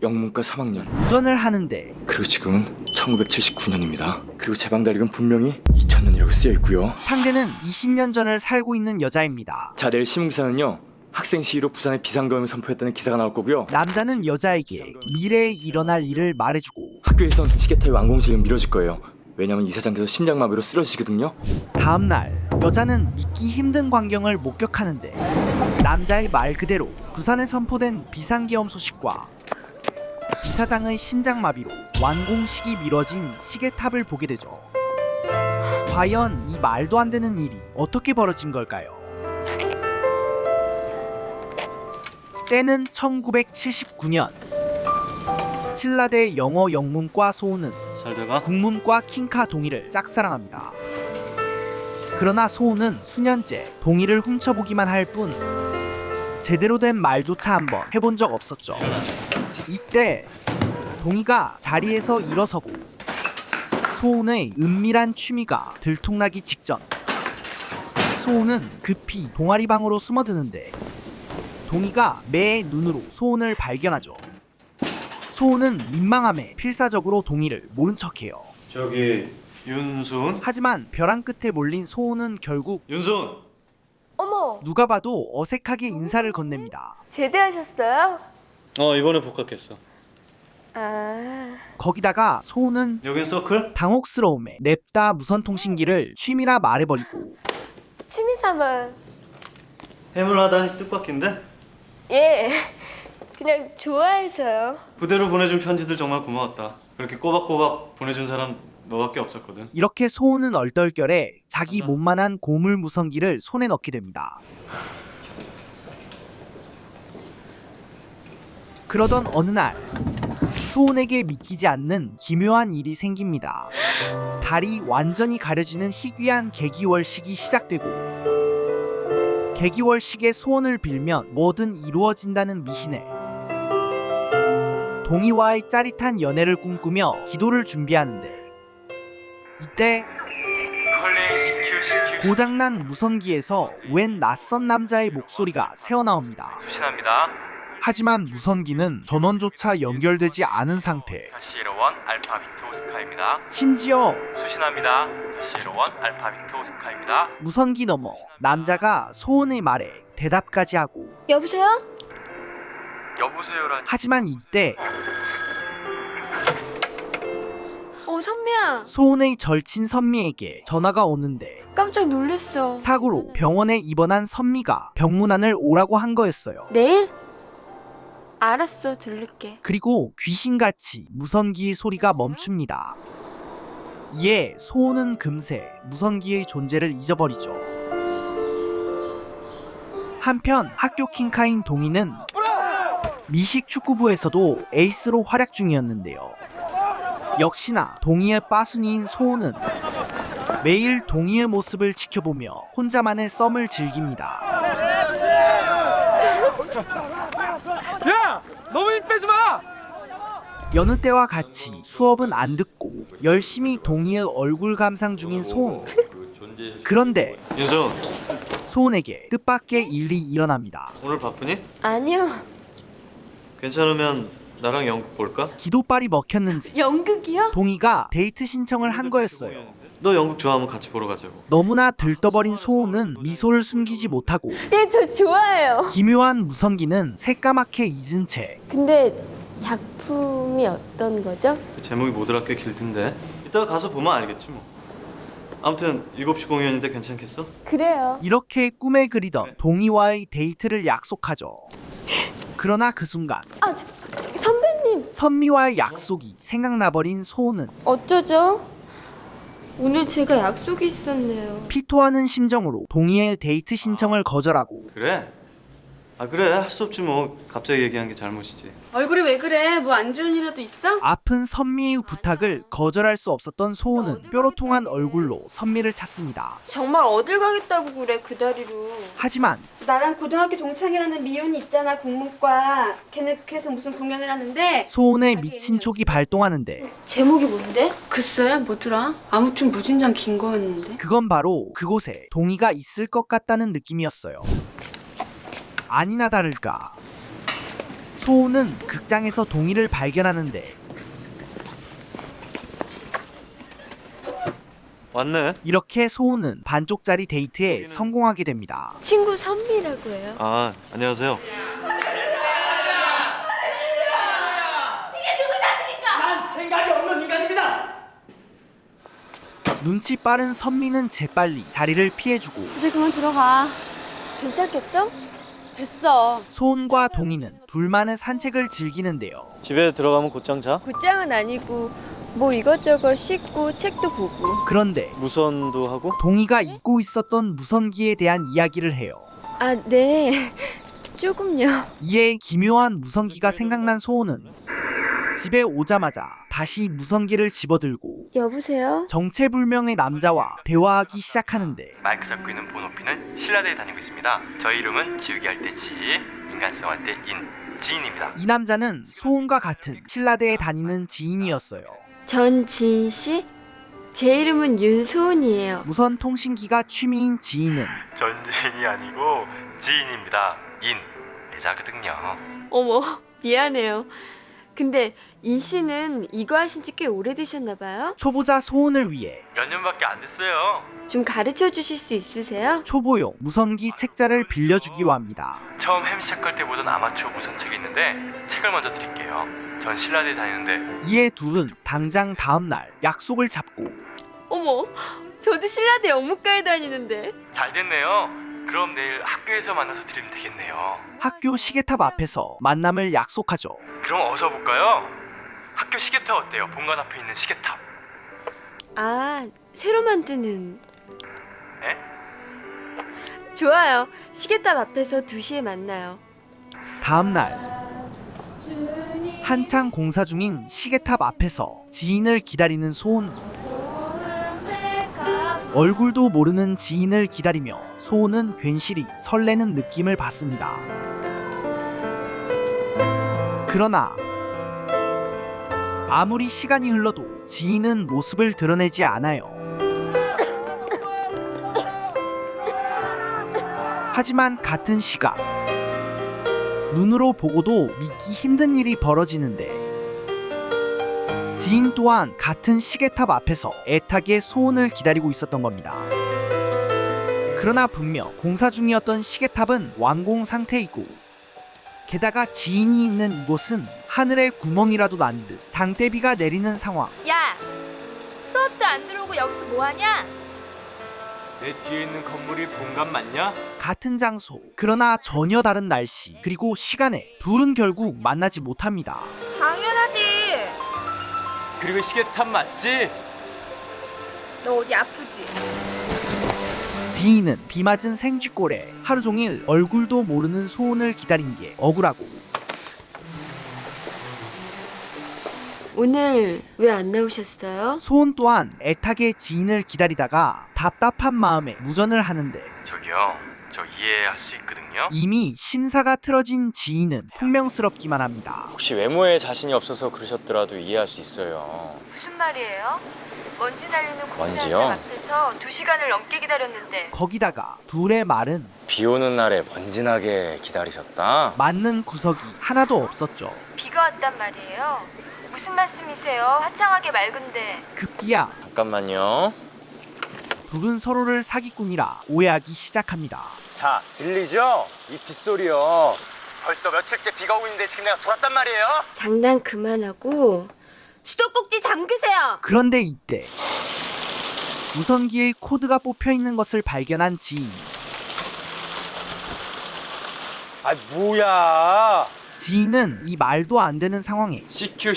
영문과 3학년. 우전을 하는데 그리고 지금은 1979년입니다. 그리고 제 방 달력은 분명히 2000년이라고 쓰여 있고요. 상대는 20년 전을 살고 있는 여자입니다. 자, 내일 신문기사는요, 학생 시위로 부산에 비상계엄을 선포했다는 기사가 나올 거고요. 남자는 여자에게 미래에 일어날 일을 말해주고 학교에선 시계탑의 완공식은 미뤄질 거예요. 왜냐면 이사장께서 심장마비로 쓰러지시거든요. 다음날 여자는 믿기 힘든 광경을 목격하는데 남자의 말 그대로 부산에 선포된 비상계엄 소식과 이사장의 심장마비로 완공식이 미뤄진 시계탑을 보게 되죠. 과연 이 말도 안 되는 일이 어떻게 벌어진 걸까요? 때는 1979년. 신라대 영어 영문과 소우는 잘 돼가? 국문과 킹카 동희를 짝사랑합니다. 그러나 소우는 수년째 동희를 훔쳐보기만 할 뿐 제대로 된 말조차 한번 해본 적 없었죠. 이때 동희가 자리에서 일어서고 소운의 은밀한 취미가 들통나기 직전 소운은 급히 동아리방으로 숨어드는데 동희가 매의 눈으로 소운을 발견하죠. 소운은 민망함에 필사적으로 동희를 모른 척해요. 저기 윤소은? 하지만 벼랑 끝에 몰린 소운은 결국 윤소은! 어머, 누가 봐도 어색하게 인사를 건넵니다. 제대하셨어요? 이번에 복학했어. 아, 거기다가 소운은 여긴 서클? 당혹스러움에 냅다 무선통신기를 취미라 말해버리고 취미삼아. 해물하다니 뜻밖인데? 예, 그냥 좋아해서요. 부대로 보내준 편지들 정말 고마웠다. 그렇게 꼬박꼬박 보내준 사람 너밖에 없었거든. 이렇게 소운은 얼떨결에 자기 몸만한 고물 무선기를 손에 넣게 됩니다. 그러던 어느 날 소운에게 믿기지 않는 기묘한 일이 생깁니다. 달이 완전히 가려지는 희귀한 개기월식이 시작되고 개기월식의 소원을 빌면 뭐든 이루어진다는 미신에 동희와의 짜릿한 연애를 꿈꾸며 기도를 준비하는데 이때 고장난 무선기에서 웬 낯선 남자의 목소리가 새어나옵니다. 수신합니다. 하지만 무선기는 전원조차 연결되지 않은 상태. 다시 1원 알파 빅터 오스카입니다. 심지어 수신합니다. 다시 1원 알파 빅터 오스카입니다. 무선기 너머 남자가 소은의 말에 대답까지 하고 여보세요? 여보세요라니. 하지만 이때 선미야. 소은의 절친 선미에게 전화가 오는데 깜짝 놀랐어. 사고로 병원에 입원한 선미가 병문안을 오라고 한 거였어요. 내일? 알았어, 들를게. 그리고 귀신같이 무선기의 소리가 멈춥니다. 이에 소은은 금세 무선기의 존재를 잊어버리죠. 한편 학교 킹카인 동희는 미식 축구부에서도 에이스로 활약 중이었는데요. 역시나 동희의 빠순이인 소은은 매일 동희의 모습을 지켜보며 혼자만의 썸을 즐깁니다. 야! 너무 힘 빼지 마! 여느 때와 같이 수업은 안 듣고 열심히 동희의 얼굴 감상 중인 소은. 그런데 윤소은, 소은에게 뜻밖의 일이 일어납니다. 오늘 바쁘니? 아니요. 괜찮으면 나랑 연극 볼까? 기도빨이 먹혔는지 연극이요? 동희가 데이트 신청을 한 거였어요. 너 연극 좋아하면 같이 보러 가자고. 너무나 들떠버린 소은은 미소를 숨기지 못하고 예, 저 좋아해요. 기묘한 무선기는 새까맣게 잊은 채 근데 작품이 어떤 거죠? 제목이 뭐더라 꽤 길던데. 이따가 가서 보면 알겠지 뭐. 아무튼 7시 공연인데 괜찮겠어? 그래요. 이렇게 꿈에 그리던 동희와의 데이트를 약속하죠. 그러나 그 순간 아, 선배님. 선미와의 약속이 생각나버린 소은은 어쩌죠? 오늘 제가 약속이 있었네요. 피토하는 심정으로 동희의 데이트 신청을 거절하고 그래? 그래 할 수 없지 뭐. 갑자기 얘기한 게 잘못이지. 얼굴이 왜 그래? 뭐 안 좋은 일이라도 있어? 아픈 선미의 부탁을 거절할 수 없었던 소은은 뾰로통한 얼굴로 선미를 찾습니다. 정말 어딜 가겠다고 그래, 그 다리로. 하지만 나랑 고등학교 동창이라는 미연이 있잖아, 국문과. 걔네 국회에서 무슨 공연을 하는데 소은의 미친 촉이 발동하는데 제목이 뭔데? 글쎄 뭐더라? 아무튼 무진장 긴 거였는데. 그건 바로 그곳에 동희가 있을 것 같다는 느낌이었어요. 아니나 다를까 소은은 극장에서 동희를 발견하는데 왔네. 이렇게 소은은 반쪽짜리 데이트에 성공하게 됩니다. 친구 선미라고 해요. 아, 안녕하세요. 눈치 빠른 선미는 재빨리 자리를 피해주고 이제 그만 들어가. 괜찮겠어? 됐어. 소은과 동희는 둘만의 산책을 즐기는데요. 집에 들어가면 곧장 자? 곧장은 아니고 뭐 이것저것 씻고 책도 보고. 그런데 무선도 하고? 동희가 잊고 있었던 무선기에 대한 이야기를 해요. 아, 네. 조금요. 이에 기묘한 무선기가 생각난 소은은 집에 오자마자 다시 무선기를 집어들고 여보세요? 정체불명의 남자와 대화하기 시작하는데 마이크 잡고 있는 본오피는 신라대에 다니고 있습니다. 저희 이름은 지우개 할 때 지, 인간성 할 때 인, 지인입니다. 이 남자는 소은과 같은 신라대에 다니는 지인이었어요. 전지인 씨? 제 이름은 윤소은이에요. 무선 통신기가 취미인 지인은 전지인이 아니고 지인입니다. 인, 애자거든요. 어머, 미안해요. 근데 인 씨는 이거 하신 지 꽤 오래되셨나 봐요? 초보자 소은을 위해 몇 년밖에 안 됐어요. 좀 가르쳐 주실 수 있으세요? 초보용 무선기 책자를 빌려주기로 합니다. 처음 햄 시작할 때 보던 아마추어 무선책이 있는데 책을 먼저 드릴게요. 전 신라대에 다니는데 이에 둘은 당장 다음날 약속을 잡고 어머, 저도 신라대 영문과에 다니는데. 잘 됐네요. 그럼 내일 학교에서 만나서 드리면 되겠네요. 학교 시계탑 앞에서 만남을 약속하죠. 그럼 어서 볼까요? 학교 시계탑 어때요? 본관 앞에 있는 시계탑. 아, 새로 만드는. 네? 좋아요. 시계탑 앞에서 2시에 만나요. 다음날 한창 공사 중인 시계탑 앞에서 지인을 기다리는 소은. 얼굴도 모르는 지인을 기다리며 소은은 괜시리 설레는 느낌을 받습니다. 그러나 아무리 시간이 흘러도 지인은 모습을 드러내지 않아요. 하지만 같은 시각 눈으로 보고도 믿기 힘든 일이 벌어지는데 지인 또한 같은 시계탑 앞에서 애타게 소은을 기다리고 있었던 겁니다. 그러나 분명 공사 중이었던 시계탑은 완공 상태이고 게다가 지인이 있는 이곳은 하늘에 구멍이라도 난 듯 장대비가 내리는 상황. 야, 수업도 안 들어오고 여기서 뭐하냐? 내 뒤에 있는 건물이 본관 맞냐? 같은 장소 그러나 전혀 다른 날씨 그리고 시간에 둘은 결국 만나지 못합니다. 당연하지. 그리고 시계탑 맞지? 너 어디 아프지? 지인은 비 맞은 생쥐꼴에 하루 종일 얼굴도 모르는 소은을 기다린 게 억울하고 오늘 왜 안 나오셨어요? 소은 또한 애타게 지인을 기다리다가 답답한 마음에 무전을 하는데 저기요, 저 이해할 수 있거든요. 이미 심사가 틀어진 지인은 퉁명스럽기만 합니다. 혹시 외모에 자신이 없어서 그러셨더라도 이해할 수 있어요. 무슨 말이에요? 먼지 날리는 공사 먼지요? 현장 앞에서 2시간을 넘게 기다렸는데. 거기다가 둘의 말은 비 오는 날에 번진하게 기다리셨다? 맞는 구석이 하나도 없었죠. 비가 왔단 말이에요. 무슨 말씀이세요? 화창하게 맑은데. 급기야 잠깐만요. 둘은 서로를 사기꾼이라 오해하기 시작합니다. 자, 들리죠? 이 빗소리요. 벌써 며칠째 비가 오고 있는데 지금 내가 돌았단 말이에요? 장난 그만하고 수도꼭지 잠그세요. 그런데 이때 무선기의 코드가 뽑혀 있는 것을 발견한 지인. 아, 뭐야? 지인은 이 말도 안 되는 상황에 CQ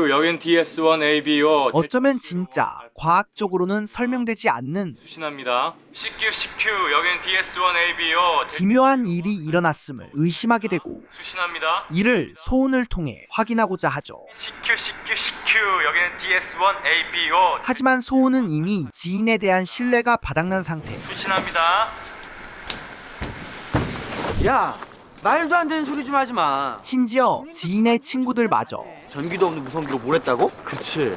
여긴 DS1 ABO 어쩌면 진짜 과학적으로는 설명되지 않는 수신합니다. CQ 여긴 DS1 ABO 기묘한 일이 일어났음을 의심하게 되고 수신합니다. 이를 소은을 통해 확인하고자 하죠. CQ 여기는 DS1 ABO 하지만 소은은 이미 지인에 대한 신뢰가 바닥난 상태. 수신합니다. 야, 말도 안 되는 소리 좀 하지 마. 심지어 지인의 친구들마저 전기도 없는 무선기로 뭘 했다고? 그치.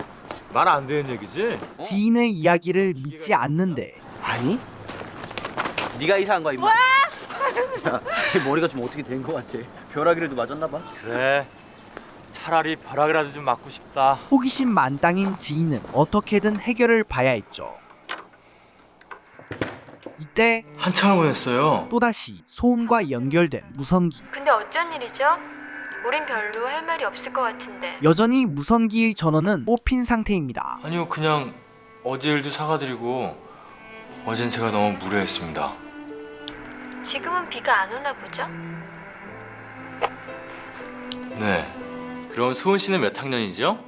말 안 되는 얘기지? 지인의 이야기를 믿지 않는데 아니? 네가 이상한 거야, 임마. 야, 머리가 좀 어떻게 된 거 같아. 벼락이라도 맞았나 봐. 그래. 차라리 벼락이라도 좀 맞고 싶다. 호기심 만땅인 지인은 어떻게든 해결을 봐야 했죠. 이때 한참을 보냈어요. 또다시 소은과 연결된 무성기. 근데 어쩐 일이죠? 우린 별로 할 말이 없을 것 같은데. 여전히 무성기의 전원은 뽑힌 상태입니다. 아니요, 그냥 어제 일도 사과드리고 어젠 제가 너무 무례했습니다. 지금은 비가 안 오나 보죠? 네. 그럼 소은 씨는 몇 학년이죠?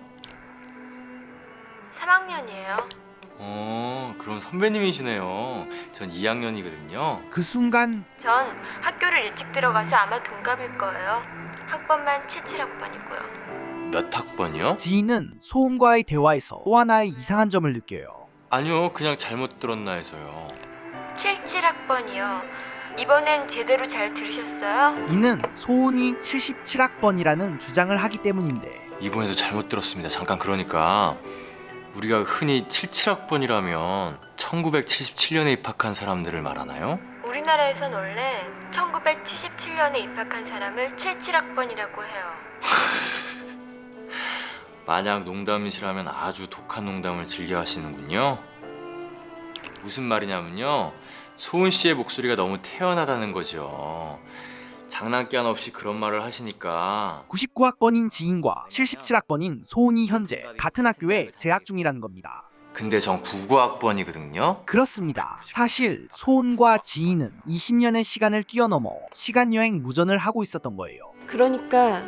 3학년이에요. 그럼 선배님이시네요. 전 2학년이거든요. 그 순간 전 학교를 일찍 들어가서 아마 동갑일 거예요. 학번만 77학번이고요. 몇 학번이요? 지인은 소은과의 대화에서 또 하나의 이상한 점을 느껴요. 아니요, 그냥 잘못 들었나 해서요. 77학번이요. 이번엔 제대로 잘 들으셨어요? 이는 소은이 77학번이라는 주장을 하기 때문인데 이번에도 잘못 들었습니다. 잠깐, 그러니까 우리가 흔히 77학번이라면 1977년에 입학한 사람들을 말하나요? 우리나라에선 원래 1977년에 입학한 사람을 77학번이라고 해요. 만약 농담이시라면 아주 독한 농담을 즐겨 하시는군요. 무슨 말이냐면요, 소은 씨의 목소리가 너무 태연하다는 거죠. 장난기 없이 그런 말을 하시니까 99학번인 지인과 77학번인 소은이 현재 같은 학교에 재학 중이라는 겁니다. 근데 전 99학번이거든요. 그렇습니다. 사실 소은과 지인은 20년의 시간을 뛰어넘어 시간여행 무전을 하고 있었던 거예요. 그러니까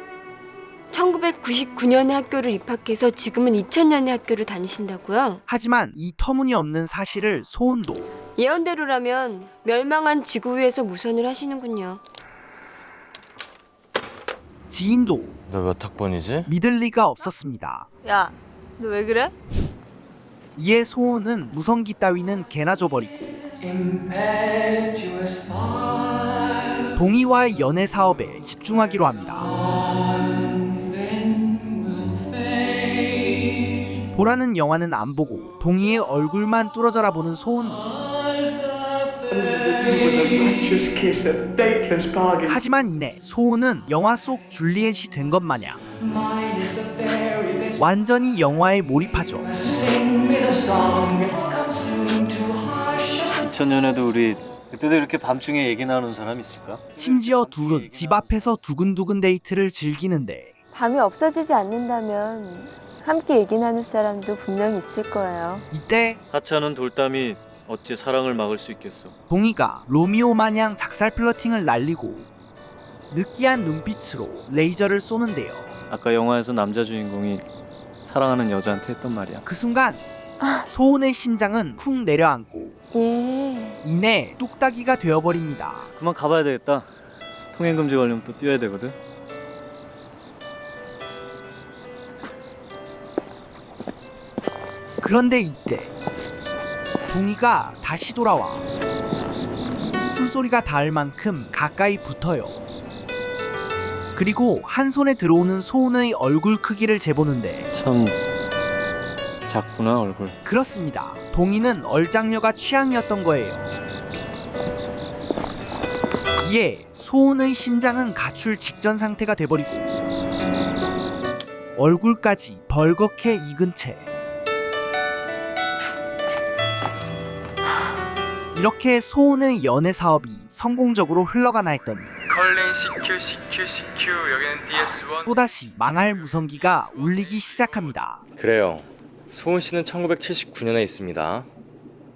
1999년에 학교를 입학해서 지금은 2000년에 학교를 다니신다고요? 하지만 이 터무니없는 사실을 소은도 예언대로라면 멸망한 지구 위에서 무선을 하시는군요. 지인도 너 몇 학번이지? 믿을 리가 없었습니다. 야, 너 왜 그래? 이에 소은은 무성기 따위는 개나 줘버리고 동희와의 연애 사업에 집중하기로 합니다. 보라는 영화는 안 보고 동희의 얼굴만 뚫어져라 보는 소은. 하지만 이내 소은은 영화 속 줄리엣이 된 것 마냥 완전히 영화에 몰입하죠. 2000년에도 우리 그때도 이렇게 밤중에 얘기 나누는 사람 있을까? 심지어 둘은 집 앞에서 두근두근 데이트를 즐기는데 밤이 없어지지 않는다면 함께 얘기 나눌 사람도 분명히 있을 거예요. 이때 하찮은 돌담이 어찌 사랑을 막을 수 있겠어? 동희가 로미오 마냥 작살 플러팅을 날리고 느끼한 눈빛으로 레이저를 쏘는데요. 아까 영화에서 남자 주인공이 사랑하는 여자한테 했던 말이야. 그 순간 소은의 심장은 쿵 내려앉고 예. 이내 뚝딱이가 되어버립니다. 그만 가봐야 되겠다. 통행금지 걸리면 또 뛰어야 되거든. 그런데 이때 동희가 다시 돌아와 숨소리가 닿을 만큼 가까이 붙어요. 그리고 한 손에 들어오는 소은의 얼굴 크기를 재보는데 참 작구나 얼굴. 그렇습니다. 동희는 얼짱녀가 취향이었던 거예요. 이에 소은의 심장은 가출 직전 상태가 돼버리고 얼굴까지 벌겋게 익은 채 이렇게 소은의 연애 사업이 성공적으로 흘러가나 했더니 컬링 CQ 여기는 DS1. 또다시 망할 무성기가 울리기 시작합니다. 그래요. 소은 씨는 1979년에 있습니다.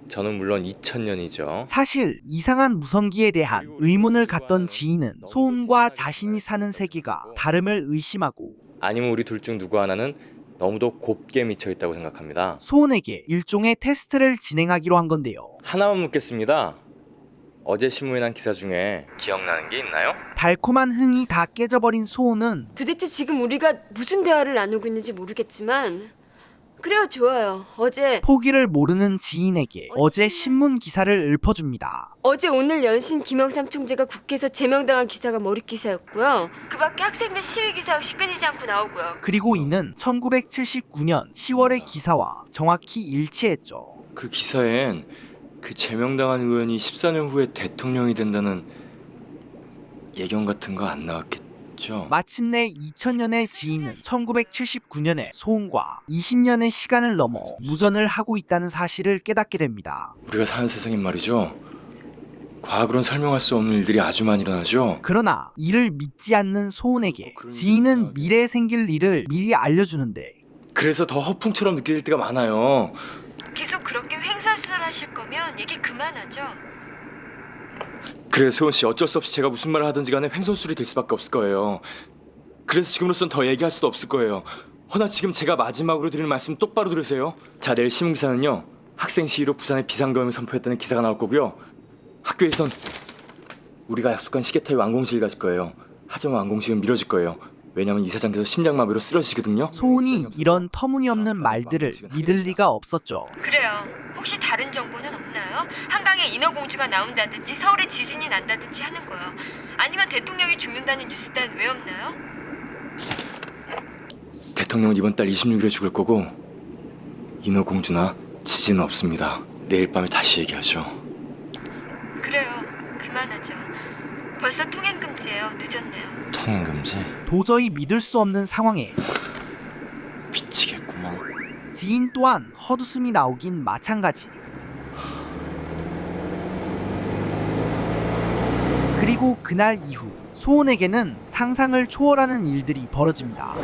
저는 물론 2000년이죠. 사실 이상한 무성기에 대한 의문을 갖던 지인은 소은과 자신이 사는 세계가 다름을 의심하고 아니면 우리 둘 중 누구 하나는 너무도 곱게 미쳐 있다고 생각합니다. 소은에게 일종의 테스트를 진행하기로 한 건데요. 하나만 묻겠습니다. 어제 신문에 난 기사 중에 기억나는 게 있나요? 달콤한 흥이 다 깨져버린 소은은 도대체 지금 우리가 무슨 대화를 나누고 있는지 모르겠지만 그래요, 좋아요. 어제 모르는 지인에게 어제 신문 기사를 읊어줍니다. 오늘 연신 김영삼 총재가 국회에서 제명당한 기사가 머릿 기사였고요. 그 밖에 학생들 시위 기사 역시 끊이지 않고 나오고요. 그리고 이는 1979년 10월의 기사와 정확히 일치했죠. 그 기사엔 그 제명당한 의원이 14년 후에 대통령이 된다는 예견 같은 거 안 나왔겠죠? 있죠. 마침내 2000년의 지인은 1979년에 소은과 20년의 시간을 넘어 무전을 하고 있다는 사실을 깨닫게 됩니다. 우리가 사는 세상엔 말이죠. 과학으론 설명할 수 없는 일들이 아주 많이 일어나죠. 그러나 이를 믿지 않는 소은에게 지인은 미래에 생길 일을 미리 알려주는데 그래서 더 허풍처럼 느껴질 때가 많아요. 계속 그렇게 횡설수설하실 거면 얘기 그만하죠. 그래 소은 씨, 어쩔 수 없이 제가 무슨 말을 하든지 간에 횡설수설이 될 수밖에 없을 거예요. 그래서 지금으로선 더 얘기할 수도 없을 거예요. 허나 지금 제가 마지막으로 드리는 말씀 똑바로 들으세요. 자, 내일 신문기사는요, 학생 시위로 부산에 비상계엄을 선포했다는 기사가 나올 거고요. 학교에선 우리가 약속한 시계탑의 완공식을 가질 거예요. 하지만 완공식은 미뤄질 거예요. 왜냐면 이사장께서 심장마비로 쓰러지시거든요. 소은이 이런 터무니없는 말들을 믿을 리가 없었죠. 그래요. 혹시 다른 정보는 없나요? 한강에 인어공주가 나온다든지 서울에 지진이 난다든지 하는 거요. 아니면 대통령이 죽는다는 뉴스 따윈 왜 없나요? 대통령은 이번 달 26일에 죽을 거고 인어공주나 지진은 없습니다. 내일 밤에 다시 얘기하죠. 그래요. 그만하죠. 벌써 통행 금지예요. 늦었네요. 통행 금지? 도저히 믿을 수 없는 상황에 미치겠구만. 지인 또한 헛웃음이 나오긴 마찬가지. 그리고 그날 이후 소은에게는 상상을 초월하는 일들이 벌어집니다.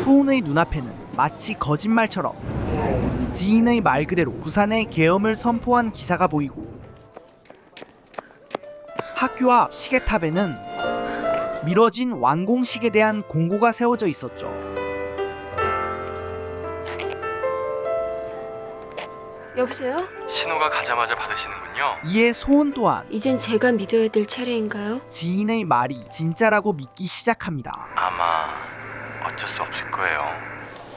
소은의 눈앞에는 마치 거짓말처럼 지인의 말 그대로 부산에 계엄을 선포한 기사가 보이고, 학교 앞 시계탑에는 미뤄진 완공식에 대한 공고가 세워져 있었죠. 여보세요? 신호가 가자마자 받으시는군요. 이에 소은 또한 이젠 제가 믿어야 될 차례인가요? 지인의 말이 진짜라고 믿기 시작합니다. 아마 어쩔 수 없을 거예요.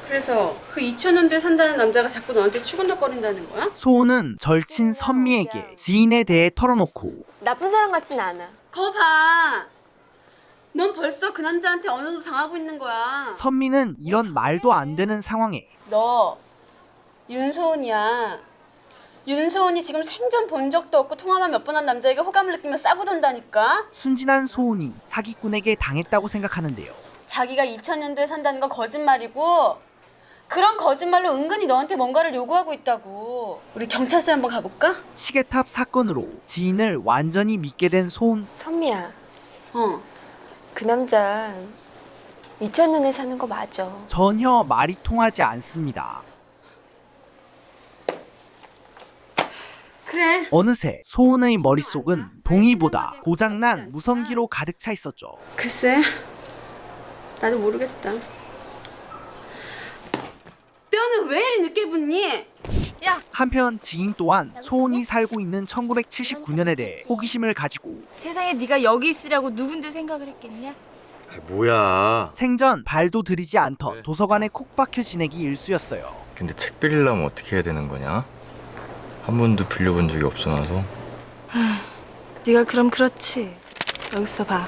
그래서 그 2000년대 산다는 남자가 자꾸 너한테 추근덕거린다는 거야? 소은은 절친 선미에게 지인에 대해 털어놓고 나쁜 사람 같진 않아. 거 봐. 넌 벌써 그 남자한테 어느 정도 당하고 있는 거야. 선미는 이런 말도 안 되는 상황에 너 윤소은이야. 윤소은이 지금 생전 본 적도 없고 통화만 몇 번 한 남자에게 호감을 느끼며 싸고 돈다니까. 순진한 소은이 사기꾼에게 당했다고 생각하는데요. 자기가 2000년대에 산다는 건 거짓말이고, 그런 거짓말로 은근히 너한테 뭔가를 요구하고 있다고. 우리 경찰서에 한번 가볼까? 시계탑 사건으로 지인을 완전히 믿게 된 소은. 선미야, 어. 그 남자 2000년에 사는 거 맞아. 전혀 말이 통하지 않습니다. 그래. 어느새 소은의 머릿속은 동의보다 고장난 무성기로 가득 차 있었죠. 글쎄, 나도 모르겠다. 뼈는 왜 이리 늦게 붙니? 야! 한편 지인 또한 소은이 살고 있는 1979년에 대해 호기심을 가지고 세상에 네가 여기 있으라고 누군데 생각을 했겠냐? 뭐야. 생전 발도 들이지 않던 도서관에 콕 박혀 지내기 일쑤였어요. 근데 책 빌리려면 어떻게 해야 되는 거냐? 한 번도 빌려본 적이 없어 나서. 네가 그럼 그렇지. 여기서 봐.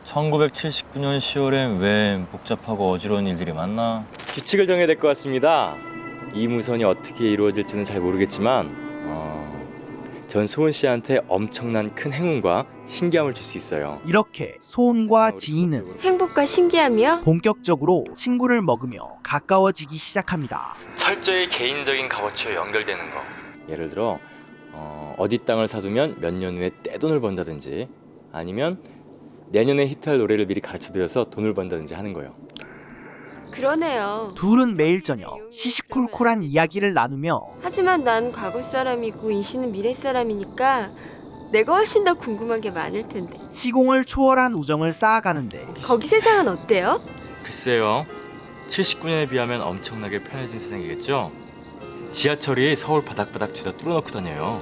1979년 10월엔 왜 복잡하고 어지러운 일들이 많나? 규칙을 정해야 될 것 같습니다. 이 무선이 어떻게 이루어질지는 잘 모르겠지만 전 소은 씨한테 엄청난 큰 행운과 신기함을 줄 수 있어요. 이렇게 소은과 지인은 행복과 신기함이요? 본격적으로 친구를 먹으며 가까워지기 시작합니다. 철저히 개인적인 값어치와 연결되는 거. 예를 들어 어디 땅을 사두면 몇 년 후에 떼돈을 번다든지, 아니면 내년에 히트할 노래를 미리 가르쳐드려서 돈을 번다든지 하는 거예요. 그러네요. 둘은 매일 저녁 시시콜콜한 이야기를 나누며 하지만 난 과거 사람이고 인씨는 미래 사람이니까 내가 훨씬 더 궁금한 게 많을 텐데. 시공을 초월한 우정을 쌓아가는데 거기 세상은 어때요? 글쎄요, 79년에 비하면 엄청나게 편해진 세상이겠죠? 지하철이 서울 바닥바닥 죄다 뚫어놓고 다녀요.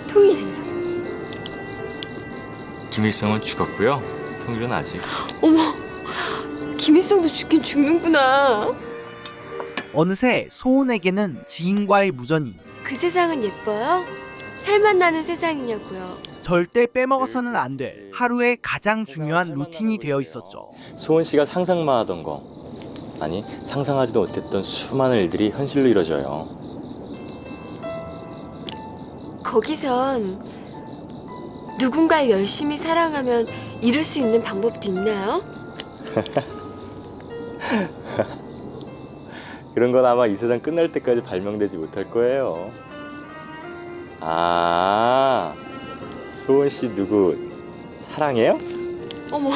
통일은요? 김일성은 죽었고요. 통일은 아직. 어머, 김일성도 죽긴 죽는구나. 어느새 소은에게는 지인과의 무전이 그 세상은 예뻐요? 살맛 나는 세상이냐고요. 절대 빼먹어서는 안 될 하루의 가장 중요한 루틴이 되어 있었죠. 소은 씨가 상상만 하던 거, 아니 상상하지도 못했던 수많은 일들이 현실로 이루어져요. 거기선 누군가를 열심히 사랑하면 이룰 수 있는 방법도 있나요? 그런 건 아마 이 세상 끝날 때까지 발명되지 못할 거예요. 아, 소은 씨 누구 사랑해요? 어머,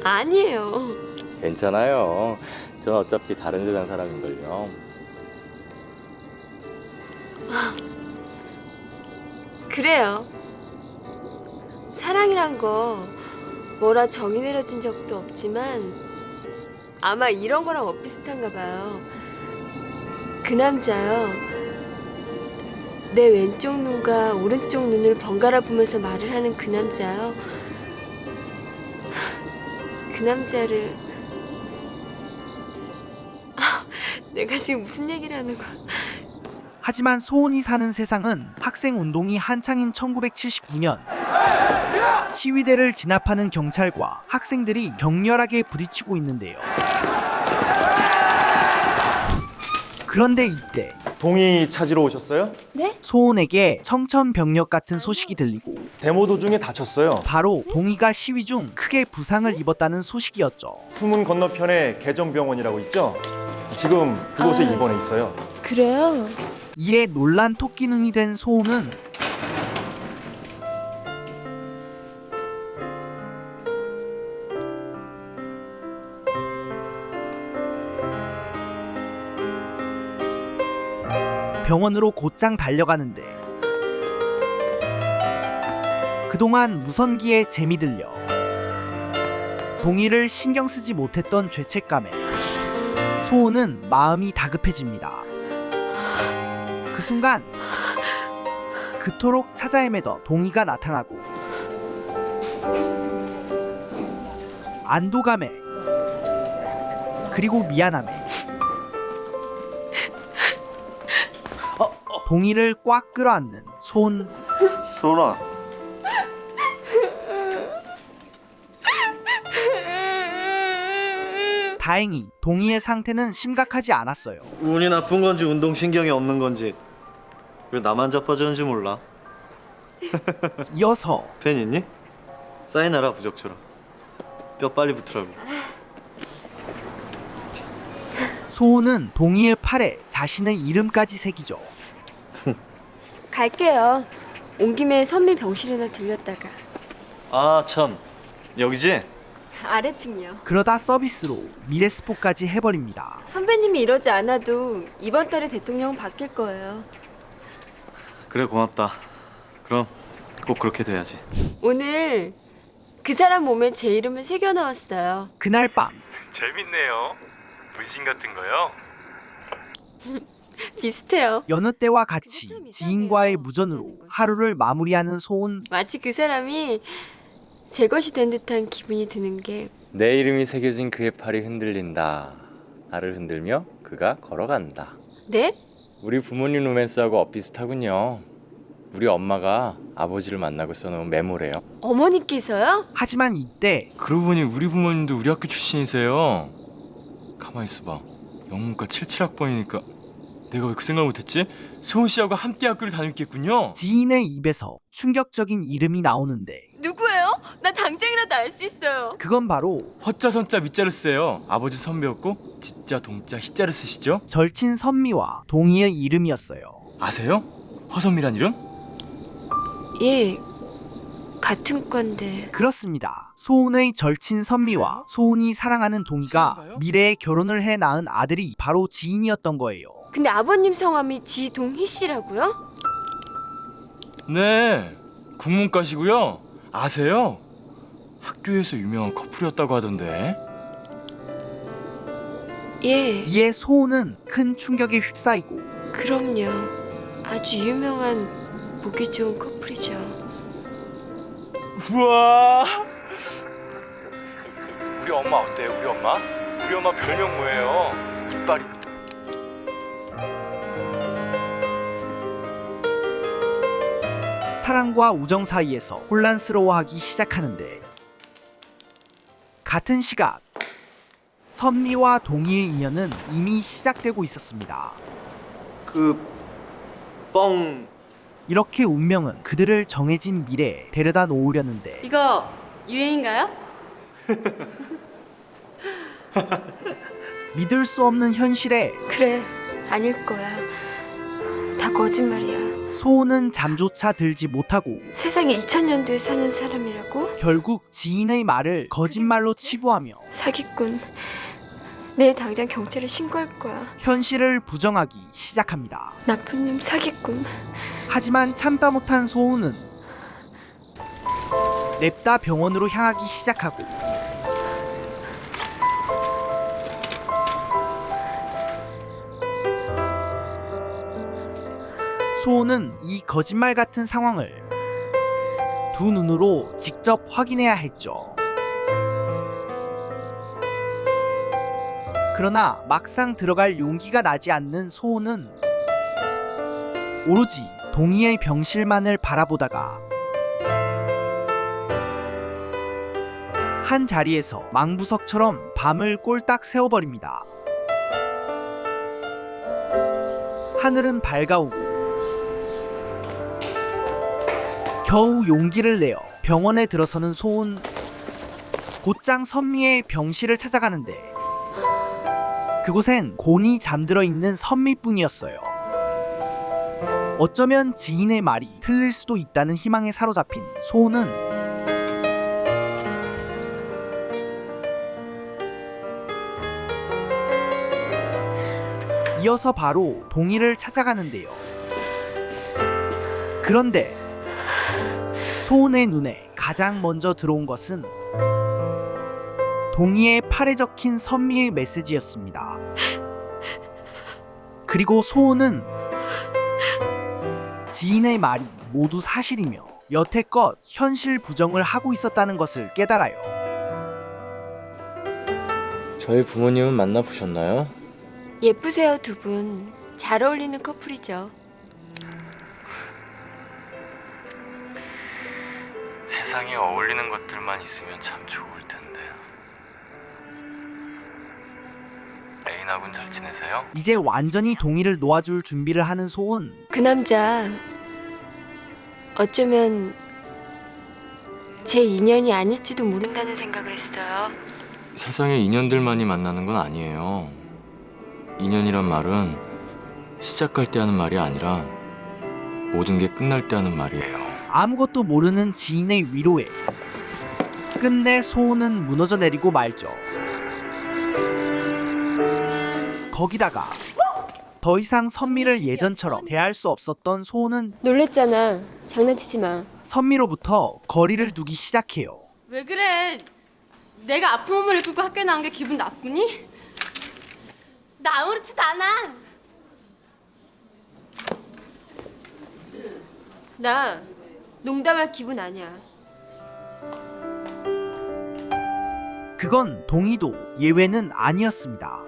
아니에요. 괜찮아요. 전 어차피 다른 세상 사람인걸요. 그래요. 사랑이란 거 뭐라 정의 내려진 적도 없지만 아마 이런 거랑 엇비슷한가 봐요. 그 남자요. 내 왼쪽 눈과 오른쪽 눈을 번갈아 보면서 말을 하는 그 남자요. 그 남자를 내가 지금 무슨 얘기를 하는 거야? 하지만 소은이 사는 세상은 학생 운동이 한창인 1979년 시위대를 진압하는 경찰과 학생들이 격렬하게 부딪히고 있는데요. 그런데 이때 동의 찾으러 오셨어요? 네? 소은에게 청천벽력 같은 소식이 들리고 데모 도중에 다쳤어요. 바로 동희가 시위 중 크게 부상을 입었다는 소식이었죠. 후문 건너편에 개정병원이라고 있죠? 지금 그곳에 입원해 있어요. 그래요? 이에 놀란 토끼눈이 된 소은은 병원으로 곧장 달려가는데 그동안 무선기에 재미 들려 동희를 신경 쓰지 못했던 죄책감에 소은은 마음이 다급해집니다. 그 순간 그토록 찾아 헤매던 동희가 나타나고 안도감에 그리고 미안함에 동희를 꽉 끌어안는 소은. 소은아, 다행히 동희의 상태는 심각하지 않았어요. 운이 나쁜 건지 운동신경이 없는 건지 왜 나만 자빠졌는지 몰라. 이어서 펜 있니? 사인하라 부적처럼. 뼈 빨리 붙으라고. 소은은 동희의 팔에 자신의 이름까지 새기죠. 갈게요. 온 김에 선미 병실이나 들렸다가. 아 참, 여기지? 아래층요. 그러다 서비스로 미래스포까지 해버립니다. 선배님이 이러지 않아도 이번 달에 대통령은 바뀔 거예요. 그래 고맙다. 그럼 꼭 그렇게 돼야지. 오늘 그 사람 몸에 제 이름을 새겨 넣었어요. 그날 밤 재밌네요. 문신 같은 거요? 비슷해요. 여느 때와 그거 같이 참 이상해요. 지인과의 무전으로 하루를 마무리하는 소은. 마치 그 사람이 제 것이 된 듯한 기분이 드는 게 내 이름이 새겨진 그의 팔이 흔들린다. 나를 흔들며 그가 걸어간다. 네? 우리 부모님 로맨스하고 엇비슷하군요. 우리 엄마가 아버지를 만나고 써놓은 메모래요. 어머니께서요? 하지만 이때 그러고 보니 우리 부모님도 우리 학교 출신이세요. 가만히 있어봐. 영문과 77학번이니까 내가 왜 그 생각을 못했지? 소은 씨하고 함께 학교를 다녔겠군요. 지인의 입에서 충격적인 이름이 나오는데 누구예요? 나 당장이라도 알 수 있어요. 그건 바로 허자 선자 밑자를 쓰세요. 아버지 선배였고 지자 동자 희자를 쓰시죠. 절친 선미와 동희의 이름이었어요. 아세요? 허선미란 이름? 예, 같은 건데. 그렇습니다. 소은의 절친 선미와 소은이 사랑하는 동희가 친한가요? 미래에 결혼을 해 낳은 아들이 바로 지인이었던 거예요. 근데 아버님 성함이 지동희 씨라고요? 네, 국문과시고요. 아세요? 학교에서 유명한 커플이었다고 하던데. 예, 이에 소은은 큰 충격에 휩싸이고 그럼요. 아주 유명한 보기 좋은 커플이죠. 우와. 우리 엄마 어때요? 우리 엄마? 우리 엄마 별명 뭐예요? 이빨이. 사랑과 우정 사이에서 혼란스러워하기 시작하는데 같은 시각 선미와 동희의 인연은 이미 시작되고 있었습니다. 그 뻥 이렇게 운명은 그들을 정해진 미래에 데려다 놓으려는데 이거 유행인가요? 믿을 수 없는 현실에 그래, 아닐 거야. 다 거짓말이야. 소은은 잠조차 들지 못하고 세상에 2000년도에 사는 사람이라고? 결국 지인의 말을 거짓말로 치부하며 사기꾼. 내일 당장 경찰에 신고할 거야. 현실을 부정하기 시작합니다. 나쁜 놈 사기꾼. 하지만 참다 못한 소은은 냅다 병원으로 향하기 시작하고 소은은 이 거짓말 같은 상황을 두 눈으로 직접 확인해야 했죠. 그러나 막상 들어갈 용기가 나지 않는 소은은 오로지 동희의 병실만을 바라보다가 한 자리에서 망부석처럼 밤을 꼴딱 새워버립니다. 하늘은 밝아오고 겨우 용기를 내어 병원에 들어서는 소은. 곧장 선미의 병실을 찾아가는데 그곳엔 곤히 잠들어 있는 선미뿐이었어요. 어쩌면 지인의 말이 틀릴 수도 있다는 희망에 사로잡힌 소은은 이어서 바로 동희를 찾아가는데요. 그런데 소은의 눈에 가장 먼저 들어온 것은 동희의 팔에 적힌 선미의 메시지였습니다. 그리고 소은은 지인의 말이 모두 사실이며 여태껏 현실 부정을 하고 있었다는 것을 깨달아요. 저희 부모님은 만나보셨나요? 예쁘세요, 두 분. 잘 어울리는 커플이죠. 세상에 어울리는 것들만 있으면 참 좋을 텐데. 애인하고는 잘 지내세요? 이제 완전히 동희를 놓아줄 준비를 하는 소은. 그 남자 어쩌면 제 인연이 아닐지도 모른다는 생각을 했어요. 세상에 인연들만이 만나는 건 아니에요. 인연이란 말은 시작할 때 하는 말이 아니라 모든 게 끝날 때 하는 말이에요. 아무것도 모르는 지인의 위로에 끝내 소은은 무너져 내리고 말죠. 거기다가 더 이상 선미를 예전처럼 대할 수 없었던 소은은 놀랬잖아. 장난치지 마. 선미로부터 거리를 두기 시작해요. 왜 그래? 내가 아픈 몸을 이끌고 학교에 나온 게 기분 나쁘니? 나 아무렇지도 않아. 나 농담할 기분 아니야. 그건 동희도 예외는 아니었습니다.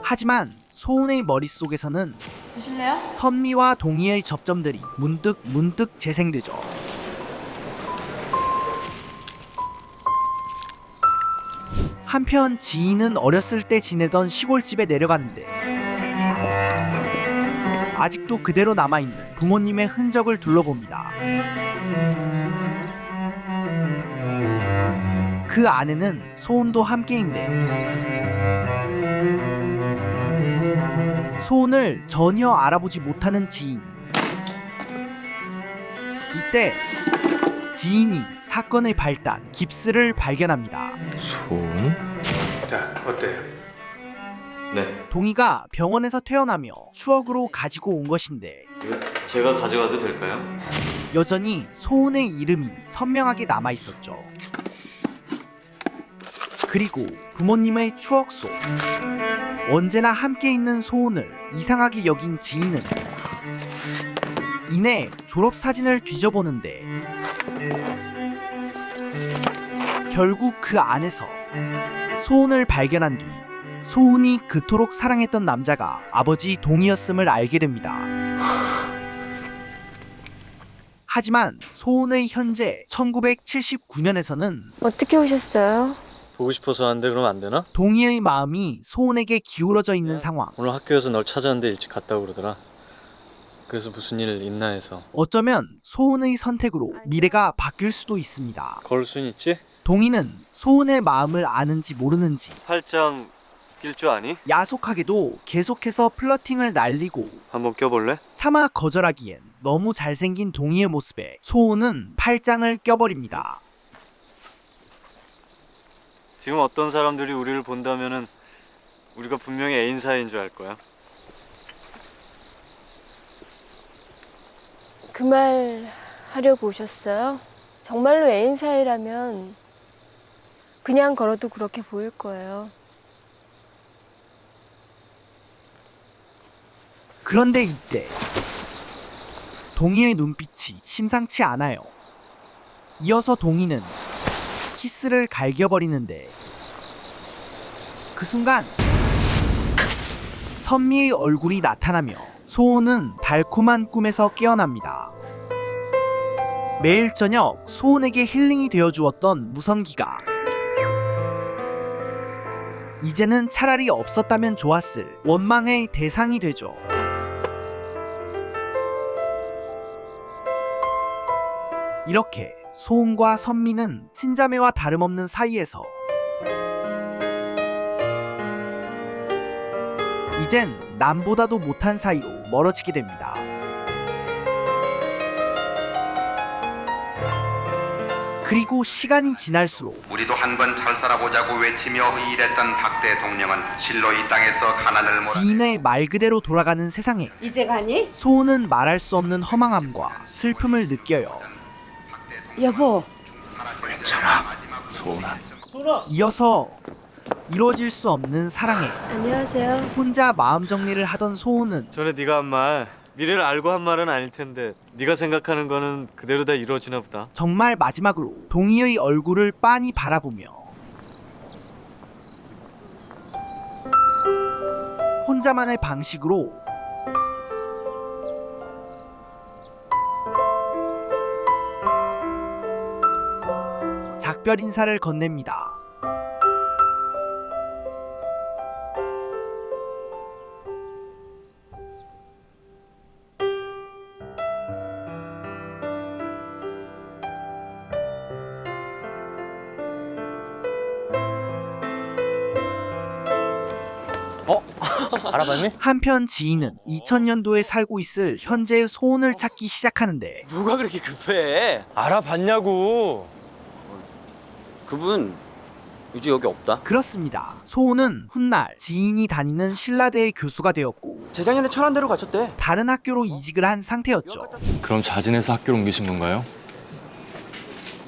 하지만 소은의 머릿속에서는 드실래요? 선미와 동희의 접점들이 문득 재생되죠. 한편 지인은 어렸을 때 지내던 시골집에 내려가는데 아직도 그대로 남아있는 부모님의 흔적을 둘러봅니다. 그 안에는 소은도 함께인데 소은을 전혀 알아보지 못하는 지인. 이때 지인이 사건의 발단, 깁스를 발견합니다. 소은? 자, 어때요? 네, 동희가 병원에서 퇴원하며 추억으로 가지고 온 것인데 이거 제가 가져가도 될까요? 여전히 소은의 이름이 선명하게 남아 있었죠. 그리고 부모님의 추억 속 언제나 함께 있는 소은을 이상하게 여긴 지인은 이내 졸업사진을 뒤져보는데 결국 그 안에서 소은을 발견한 뒤 소은이 그토록 사랑했던 남자가 아버지 동희였음을 알게 됩니다. 하지만 소은의 현재 1979년에서는 어떻게 오셨어요? 보고 싶어서 하는데 그럼 안 되나? 동희의 마음이 소은에게 기울어져 있는 상황. 오늘 학교에서 널 찾았는데 일찍 갔다고 그러더라. 그래서 무슨 일 있나 해서. 어쩌면 소은의 선택으로 미래가 바뀔 수도 있습니다. 걸을 순 있지? 동희는 소은의 마음을 아는지 모르는지 팔짱 낄 줄 아니? 야속하게도 계속해서 플러팅을 날리고 한번 껴볼래? 차마 거절하기엔 너무 잘생긴 동희의 모습에 소은은 팔짱을 껴버립니다. 지금 어떤 사람들이 우리를 본다면은 우리가 분명히 애인 사이인 줄 알 거야. 그 말 하려고 오셨어요? 정말로 애인 사이라면 그냥 걸어도 그렇게 보일 거예요. 그런데 이때 동희의 눈빛이 심상치 않아요. 이어서 동희는 키스를 갈겨버리는데 그 순간 선미의 얼굴이 나타나며 소은은 달콤한 꿈에서 깨어납니다. 매일 저녁 소은에게 힐링이 되어주었던 무선기가 이제는 차라리 없었다면 좋았을 원망의 대상이 되죠. 이렇게 소은과 선미는 친자매와 다름없는 사이에서 이젠 남보다도 못한 사이로 멀어지게 됩니다. 그리고 시간이 지날수록 우리도 한번 잘 살아보자고 외치며 일했던 박 대통령은 실로 이 땅에서 가난을 몰아 지인의 말 그대로 돌아가는 세상에 이제 가니? 소은은 말할 수 없는 허망함과 슬픔을 느껴요. 여보. 괜찮아 소은아. 이어서 이루어질 수 없는 사랑에 안녕하세요. 혼자 마음 정리를 하던 소은은 전에 네가 한 말 미래를 알고 한 말은 아닐 텐데 네가 생각하는 거는 그대로 다 이루어지나 보다. 정말 마지막으로 동희의 얼굴을 빤히 바라보며 혼자만의 방식으로 작별 인사를 건넵니다. 알아봤니? 한편 지인은 2000년도에 살고 있을 현재의 소은을 찾기 시작하는데 뭐가 그렇게 급해? 알아봤냐고. 그분 이제 여기 없다. 그렇습니다. 소은은 훗날 지인이 다니는 신라대의 교수가 되었고 재작년에 천안대로 가셨대. 다른 학교로 이직을 한 상태였죠. 그럼 자진해서 학교로 옮기신 건가요?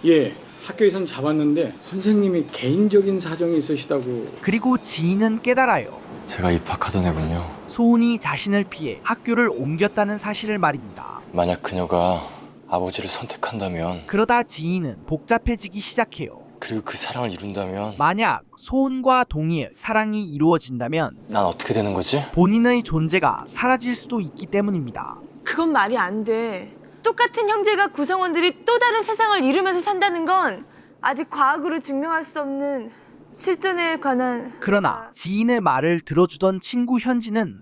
예, 학교에선 잡았는데 선생님이 개인적인 사정이 있으시다고. 그리고 지인은 깨달아요. 제가 입학하던 애군요. 소은이 자신을 피해 학교를 옮겼다는 사실을 말입니다. 만약 그녀가 아버지를 선택한다면, 그러다 지인은 복잡해지기 시작해요. 그리고 그 사랑을 이룬다면 만약 소은과 동희의 사랑이 이루어진다면 난 어떻게 되는 거지? 본인의 존재가 사라질 수도 있기 때문입니다. 그건 말이 안 돼. 똑같은 형제가 구성원들이 또 다른 세상을 이루면서 산다는 건 아직 과학으로 증명할 수 없는 실존에 관한... 그러나 지인의 말을 들어주던 친구 현지는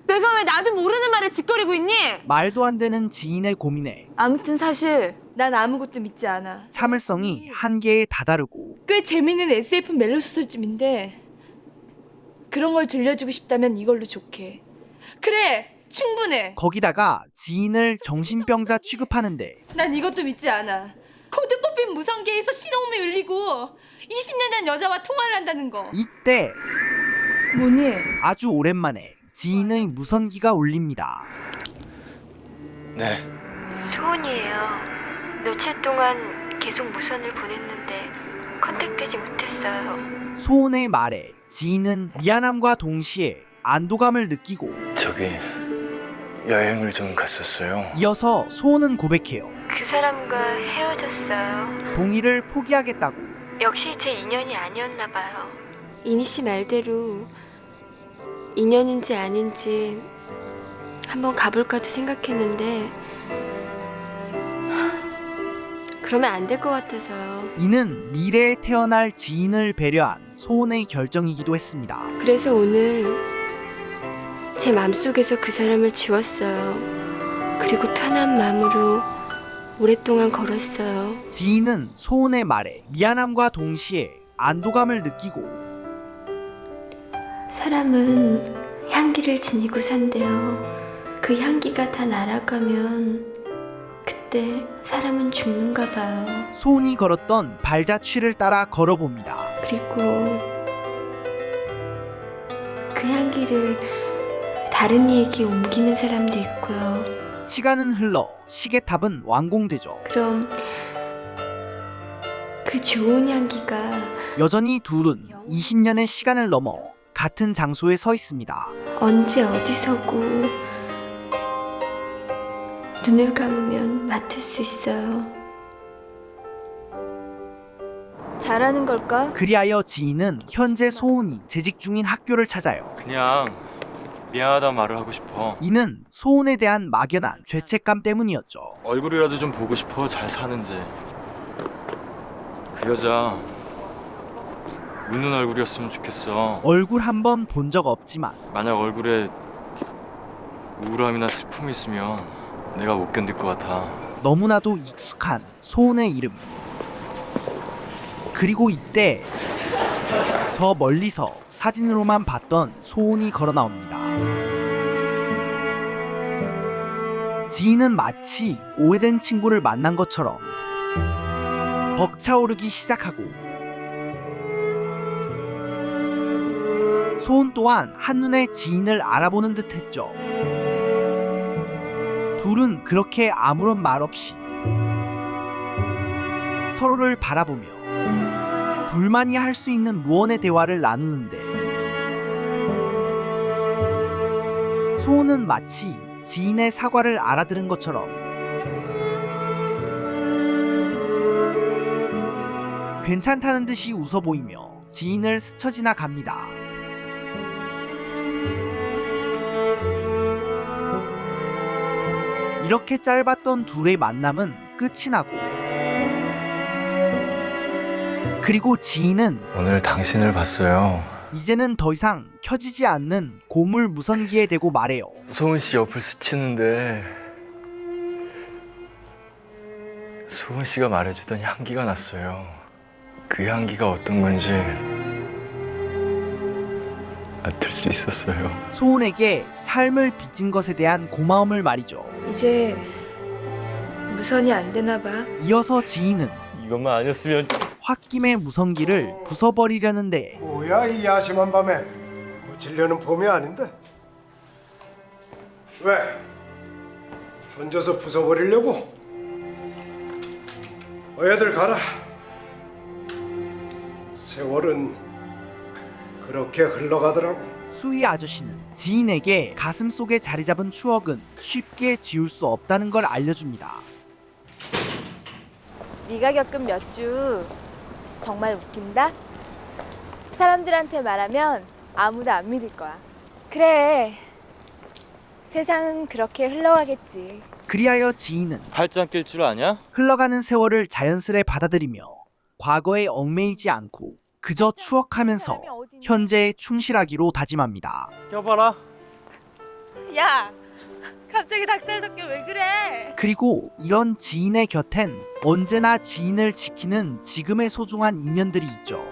내가 왜 나도 모르는 말을 짓거리고 있니? 말도 안 되는 지인의 고민에 아무튼 사실 난 아무것도 믿지 않아. 참을성이 한계에 다다르고 꽤 재밌는 SF 멜로 소설집인데 그런 걸 들려주고 싶다면 이걸로 좋게. 그래! 충분해! 거기다가 지인을 정신병자 취급하는데 난 이것도 믿지 않아. 코드 뽑힌 무성계에서 신호음이 울리고 20년 된 여자와 통화를 한다는 거. 이때 뭐니? 아주 오랜만에 지인의 무선기가 울립니다. 네. 소은이에요. 며칠 동안 계속 무선을 보냈는데 컨택되지 못했어요. 소은의 말에 지인은 미안함과 동시에 안도감을 느끼고 저기 여행을 좀 갔었어요. 이어서 소은은 고백해요. 그 사람과 헤어졌어요. 동희를 포기하겠다고. 역시 제 인연이 아니었나 봐요. 이니 씨 말대로 인연인지 아닌지 한번 가볼까도 생각했는데 그러면 안 될 것 같아서요. 이는 미래에 태어날 지인을 배려한 소은의 결정이기도 했습니다. 그래서 오늘 제 맘속에서 그 사람을 지웠어요. 그리고 편한 마음으로 오랫동안 걸었어요. 지인은 소은의 말에 미안함과 동시에 안도감을 느끼고 사람은 향기를 지니고 산대요. 그 향기가 다 날아가면 그때 사람은 죽는가 봐요. 소은이 걸었던 발자취를 따라 걸어봅니다. 그리고 그 향기를 다른 이에게 옮기는 사람도 있고요. 시간은 흘러 시계탑은 완공되죠. 그럼 그 좋은 향기가 여전히 둘은 20년의 시간을 넘어 같은 장소에 서 있습니다. 언제 어디서고 눈을 감으면 맡을 수 있어요. 잘하는 걸까? 그리하여 지인은 현재 소은이 재직 중인 학교를 찾아요. 그냥 미안하다 말을 하고 싶어. 이는 소은에 대한 막연한 죄책감 때문이었죠. 얼굴이라도 좀 보고 싶어. 잘 사는지. 그 여자 웃는 얼굴이었으면 좋겠어. 얼굴 한 번 본 적 없지만 만약 얼굴에 우울함이나 슬픔이 있으면 내가 못 견딜 것 같아. 너무나도 익숙한 소은의 이름. 그리고 이때 저 멀리서 사진으로만 봤던 소은이 걸어 나옵니다. 지인은 마치 오래된 친구를 만난 것처럼 벅차오르기 시작하고 소은 또한 한눈에 지인을 알아보는 듯 했죠. 둘은 그렇게 아무런 말 없이 서로를 바라보며 둘만이 할 수 있는 무언의 대화를 나누는데 소은은 마치 지인의 사과를 알아들은 것처럼 괜찮다는 듯이 웃어 보이며 지인을 스쳐 지나갑니다. 이렇게 짧았던 둘의 만남은 끝이 나고 그리고 지인은 오늘 당신을 봤어요. 이제는 더 이상 켜지지 않는 고물 무선기에 대고 말해요. 소은 씨 옆을 스치는데 소은 씨가 말해주던 향기가 났어요. 그 향기가 어떤 건지 맡을 수 있었어요. 소은에게 삶을 빚은 것에 대한 고마움을 말이죠. 이제 무선이 안 되나 봐. 이어서 지인은 이것만 아니었으면 홧김에 무선기를 부숴버리려는데 뭐야 이 야심한 밤에 고치려는 폼이 아닌데 왜? 던져서 부숴버리려고? 애들 가라. 세월은 그렇게 흘러가더라고. 수희 아저씨는 지인에게 가슴속에 자리 잡은 추억은 쉽게 지울 수 없다는 걸 알려줍니다. 네가 겪은 몇 주 정말 웃긴다? 사람들한테 말하면 아무도 안 믿을 거야. 그래, 세상은 그렇게 흘러가겠지. 그리하여 지인은 팔짱 낄 줄 아냐? 흘러가는 세월을 자연스레 받아들이며 과거에 얽매이지 않고 그저 추억하면서 현재에 충실하기로 다짐합니다. 껴봐라. 야, 갑자기 닭살 돋게 왜 그래? 그리고 이런 지인의 곁엔 언제나 지인을 지키는 지금의 소중한 인연들이 있죠.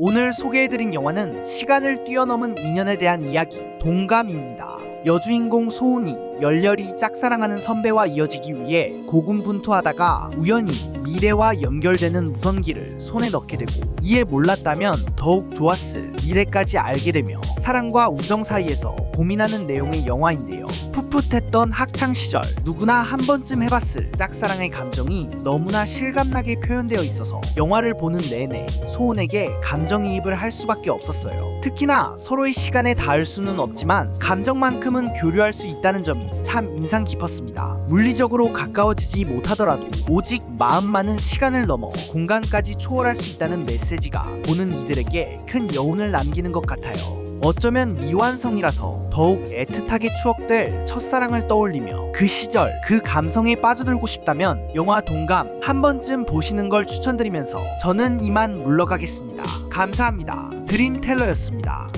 오늘 소개해드린 영화는 시간을 뛰어넘은 인연에 대한 이야기 동감입니다. 여주인공 소은이 열렬히 짝사랑하는 선배와 이어지기 위해 고군분투하다가 우연히 미래와 연결되는 무선기를 손에 넣게 되고 이에 몰랐다면 더욱 좋았을 미래까지 알게 되며 사랑과 우정 사이에서 고민하는 내용의 영화인데요. 풋풋했던 학창시절 누구나 한 번쯤 해봤을 짝사랑의 감정이 너무나 실감나게 표현되어 있어서 영화를 보는 내내 소은에게 감정이입을 할 수밖에 없었어요. 특히나 서로의 시간에 닿을 수는 없지만 감정만큼은 교류할 수 있다는 점이 참 인상 깊었습니다. 물리적으로 가까워지지 못하더라도 오직 마음만은 시간을 넘어 공간까지 초월할 수 있다는 메시지가 보는 이들에게 큰 여운을 남기는 것 같아요. 어쩌면 미완성이라서 더욱 애틋하게 추억될 첫사랑을 떠올리며 그 시절 그 감성에 빠져들고 싶다면 영화 동감 한 번쯤 보시는 걸 추천드리면서 저는 이만 물러가겠습니다. 감사합니다. 드림텔러였습니다.